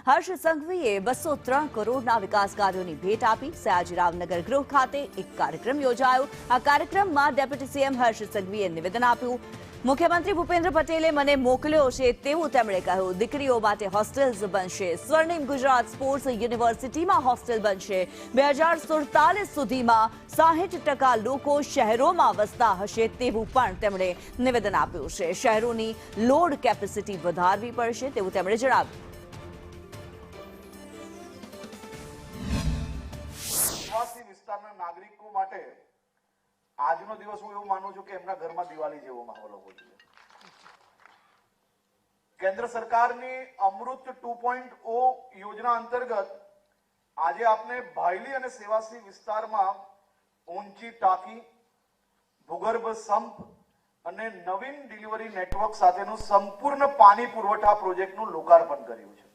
હર્ષ સંઘવીએ 203 કરોડના વિકાસ કાર્યોની ભેટ આપી. સયાજીરાવનગર ગૃહ ખાતે એક કાર્યક્રમ યોજાયો. આ કાર્યક્રમમાં ડેપ્યુટી સીએમ હર્ષ સંઘવીએ નિવેદન આપ્યું. મુખ્યમંત્રી ભૂપેન્દ્ર પટેલે મને મોકલ્યો છે તેવું તેમણે કહ્યું. દીકરીઓ માટે હોસ્ટેલ્સ બનશે. સ્વર્ણિમ ગુજરાત સ્પોર્ટ્સ યુનિવર્સિટીમાં હોસ્ટેલ બનશે. 2047 સુધીમાં 60% લોકો શહેરોમાં વસતા હશે તેવું પણ તેમણે નિવેદન આપ્યું છે. શહેરોની લોડ કેપેસિટી વધારવી પડશે તેવું તેમણે જણાવ્યું. વિસ્તારના નાગરિકો માટે આજનો દિવસ હું એવું માનું છું કે એમના ઘરમાં દિવાળી જેવો માહોલ હોવો જોઈએ. કેન્દ્ર સરકારની અમૃત 2.0 યોજના અંતર્ગત આજે આપને ભાયલી અને સેવાસી વિસ્તારમાં ઊંચી ટાંકી, ભૂગર્ભ સંપ અને નવીન ડિલિવરી નેટવર્ક સાથેનું સંપૂર્ણ પાણી પુરવઠા પ્રોજેક્ટનું લોકાર્પણ કર્યું છે.